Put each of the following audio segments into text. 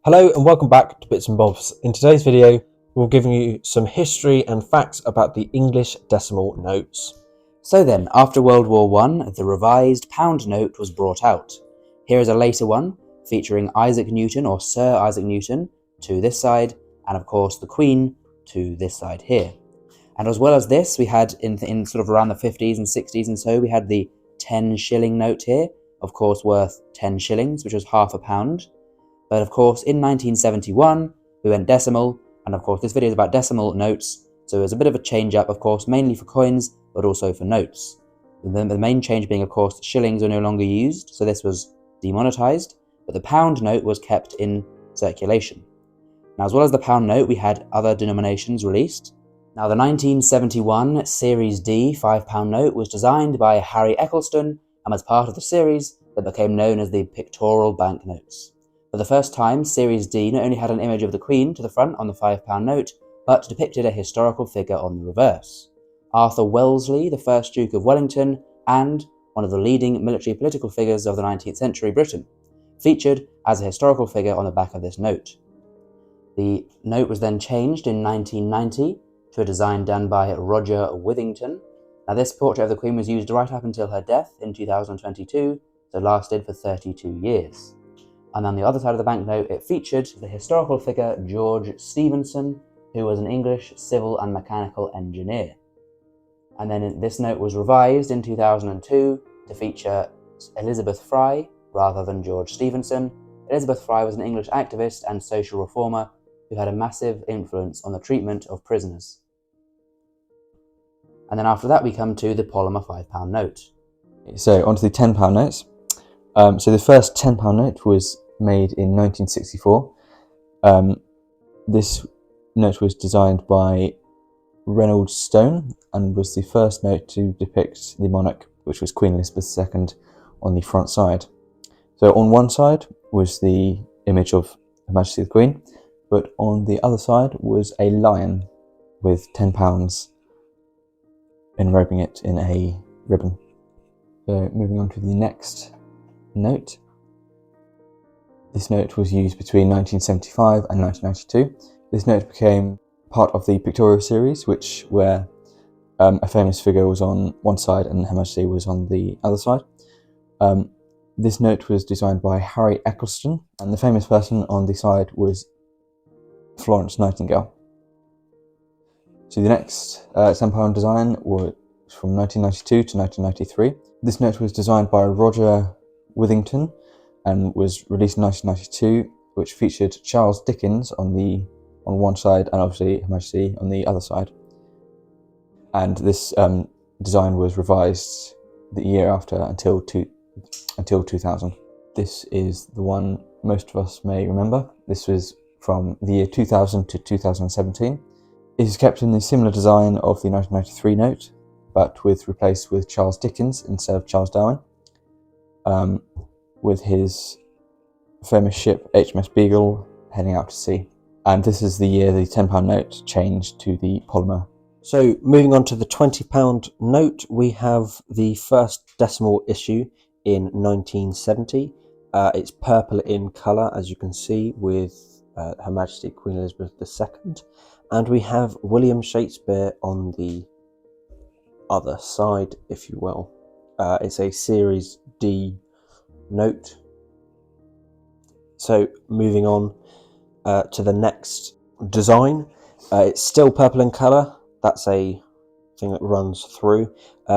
Hello and welcome back to Bits and Bobs. In today's video, we're giving you some history and facts about the English decimal notes. So then, after World War I, the revised pound note was brought out. Here is a later one, featuring Isaac Newton, or Sir Isaac Newton, to this side, and of course the Queen to this side here. And as well as this, we had in sort of around the 50s and 60s and so, we had the 10 shilling note here, of course worth 10 shillings, which was half a pound. But of course, in 1971, we went decimal, and of course this video is about decimal notes, so it was a bit of a change up, of course, mainly for coins, but also for notes. The main change being, of course, shillings were no longer used, so this was demonetized, but the pound note was kept in circulation. Now, as well as the pound note, we had other denominations released. Now, the 1971 Series D £5 note was designed by Harry Eccleston, and was part of the series that became known as the pictorial banknotes. For the first time, Series D not only had an image of the Queen to the front on the £5 note, but depicted a historical figure on the reverse. Arthur Wellesley, the first Duke of Wellington, and one of the leading military political figures of the 19th century Britain, featured as a historical figure on the back of this note. The note was then changed in 1990 to a design done by Roger Withington. Now, this portrait of the Queen was used right up until her death in 2022, so lasted for 32 years. And on the other side of the banknote, it featured the historical figure George Stephenson, who was an English civil and mechanical engineer. And then this note was revised in 2002 to feature Elizabeth Fry rather than George Stephenson. Elizabeth Fry was an English activist and social reformer who had a massive influence on the treatment of prisoners. And then after that, we come to the Polymer £5 note. So onto the £10 notes. So the first £10 note was made in 1964. This note was designed by Reynolds Stone and was the first note to depict the monarch, which was Queen Elizabeth II, on the front side. So on one side was the image of Her Majesty the Queen, but on the other side was a lion with £10 enrobing it in a ribbon. So moving on to the next note. This note was used between 1975 and 1992. This note became part of the pictorial series, where a famous figure was on one side and Her Majesty was on the other side. This note was designed by Harry Eccleston, and the famous person on the side was Florence Nightingale. So the next £10 design was from 1992 to 1993. This note was designed by Roger Withington and was released in 1992, which featured Charles Dickens on one side and obviously Her Majesty on the other side. And this design was revised the year after until 2000. This is the one most of us may remember. This was from the year 2000 to 2017. It is kept in the similar design of the 1993 note, but replaced with Charles Dickens instead of Charles Darwin, with his famous ship HMS Beagle heading out to sea. And this is the year the £10 note changed to the polymer. So moving on to the £20 note, we have the first decimal issue in 1970. It's purple in colour, as you can see, with Her Majesty Queen Elizabeth II. And we have William Shakespeare on the other side, if you will. It's a Series D note. So moving on to the next design, it's still purple in colour. That's a thing that runs through.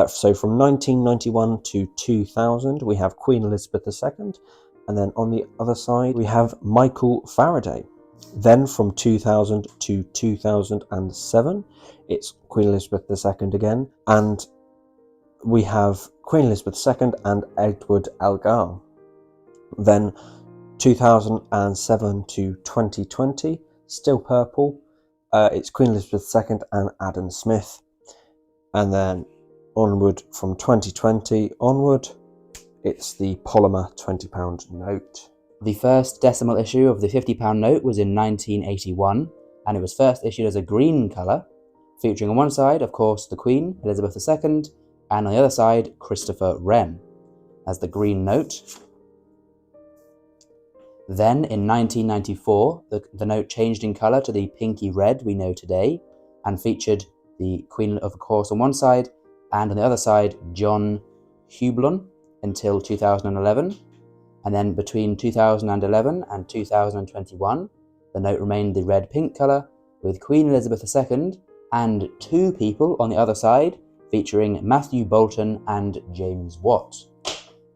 So from 1991 to 2000, we have Queen Elizabeth II, and then on the other side we have Michael Faraday. Then from 2000 to 2007, it's Queen Elizabeth II again, and we have Queen Elizabeth II and Edward Elgar. Then 2007 to 2020, still purple, it's Queen Elizabeth II and Adam Smith. And then onward from 2020 onward, it's the Polymer £20 note. The first decimal issue of the £50 note was in 1981, and it was first issued as a green colour, featuring on one side, of course, the Queen, Elizabeth II, and on the other side, Christopher Wren, as the green note. Then in 1994, the note changed in colour to the pinky red we know today, and featured the Queen, of course, on one side, and on the other side, John Hublon, until 2011. And then between 2011 and 2021, the note remained the red-pink colour, with Queen Elizabeth II and two people on the other side, featuring Matthew Boulton and James Watt.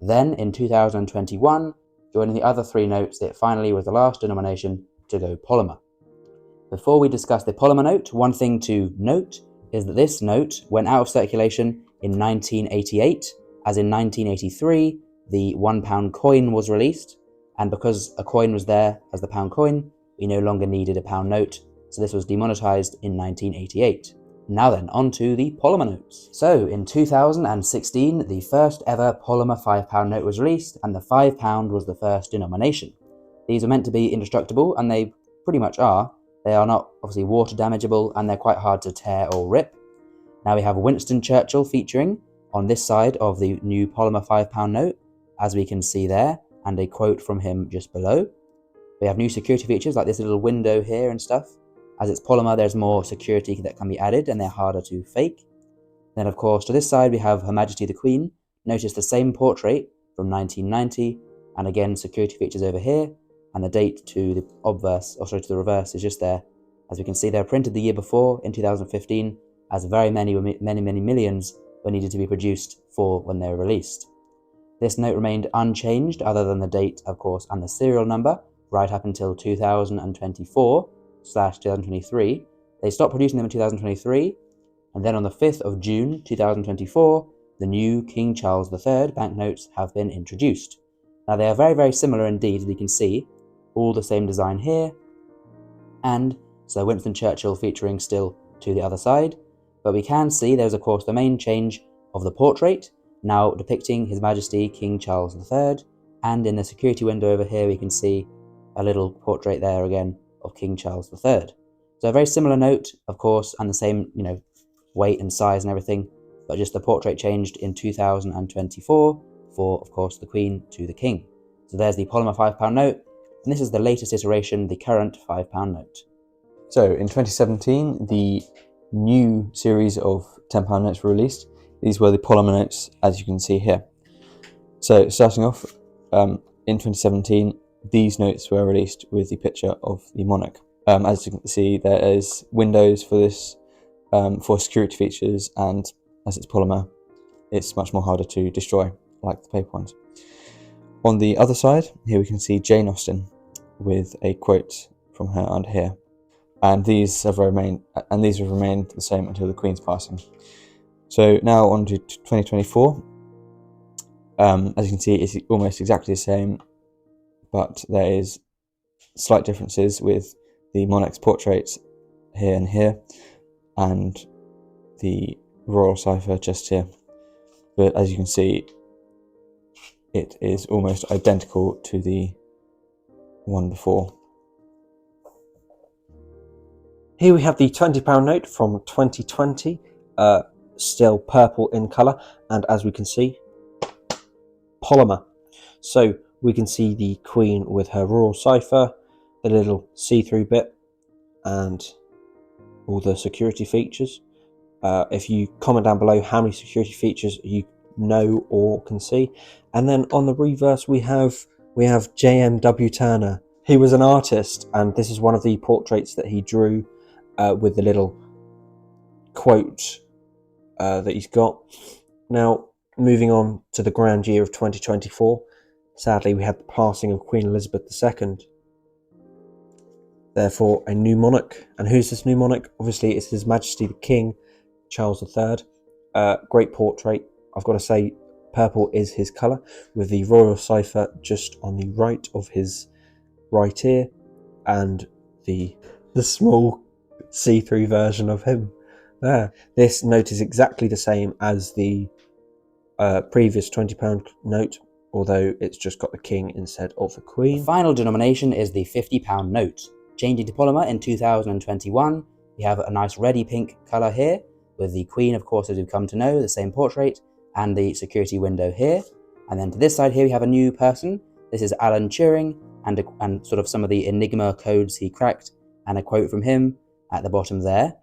Then in 2021, joining the other three notes, it finally was the last denomination to go polymer. Before we discuss the polymer note, one thing to note is that this note went out of circulation in 1988, as in 1983, the £1 coin was released, and because a coin was there as the pound coin, we no longer needed a pound note, so this was demonetised in 1988. Now then, on to the polymer notes. So, in 2016, the first ever polymer £5 note was released, and the £5 was the first denomination. These are meant to be indestructible, and they pretty much are. They are not obviously water damageable, and they're quite hard to tear or rip. Now we have Winston Churchill featuring on this side of the new polymer £5 note, as we can see there, and a quote from him just below. We have new security features like this little window here and stuff. As it's polymer, there's more security that can be added, and they're harder to fake. Then, of course, to this side, we have Her Majesty the Queen. Notice the same portrait from 1990, and again, security features over here, and the date to the obverse, or sorry, to the reverse is just there. As we can see, they're printed the year before, in 2015, as very many millions were needed to be produced for when they were released. This note remained unchanged, other than the date, of course, and the serial number, right up until 2024/2023. They stopped producing them in 2023, and then on the 5th of June 2024, the new King Charles III banknotes have been introduced. Now they are very, very similar indeed, as you can see, all the same design here, and Sir Winston Churchill featuring still to the other side, but we can see there's of course the main change of the portrait, now depicting His Majesty King Charles III, and in the security window over here we can see a little portrait there again of King Charles III. So a very similar note, of course, and the same, weight and size and everything, but just the portrait changed in 2024 for, of course, the Queen to the King. So there's the polymer £5 note, and this is the latest iteration, the current £5 note. So in 2017, the new series of £10 notes were released. These were the polymer notes, as you can see here. So starting off, in 2017, these notes were released with the picture of the monarch. As you can see, there is windows for this, for security features, and as it's polymer, it's much more harder to destroy, like the paper ones. On the other side, here we can see Jane Austen with a quote from her under here, and these have remained the same until the Queen's passing. So now on to 2024. As you can see, it's almost exactly the same, but there is slight differences with the monarch's portraits here and here, and the royal cipher just here. But as you can see, it is almost identical to the one before. Here we have the £20 note from 2020, still purple in colour, and as we can see, polymer. So we can see the Queen with her royal cipher, the little see-through bit, and all the security features. If you comment down below how many security features you know or can see. And then on the reverse we have JMW Turner. He was an artist, and this is one of the portraits that he drew with the little quote that he's got. Now, moving on to the grand year of 2024, sadly we had the passing of Queen Elizabeth II. Therefore, a new monarch. And who's this new monarch? Obviously, it's His Majesty the King, Charles III. Great portrait. I've got to say, purple is his colour, with the royal cipher just on the right of his right ear, and the small see-through version of him there. This note is exactly the same as the previous £20 note, although it's just got the King instead of the Queen. The final denomination is the £50 note. Changing to polymer in 2021, we have a nice reddy pink colour here, with the Queen, of course, as we've come to know, the same portrait, and the security window here. And then to this side here we have a new person. This is Alan Turing, and sort of some of the enigma codes he cracked, and a quote from him at the bottom there.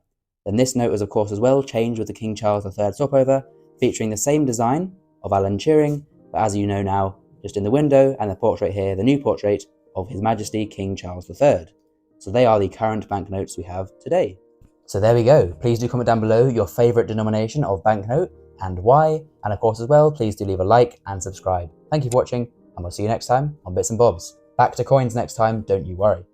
Then this note was of course as well changed with the King Charles III stopover, featuring the same design of Alan Turing, but as you know now, just in the window, and the portrait here, the new portrait of His Majesty King Charles III. So they are the current banknotes we have today. So there we go. Please do comment down below your favourite denomination of banknote and why. And of course as well, please do leave a like and subscribe. Thank you for watching, and we'll see you next time on Bits and Bobs. Back to coins next time, don't you worry.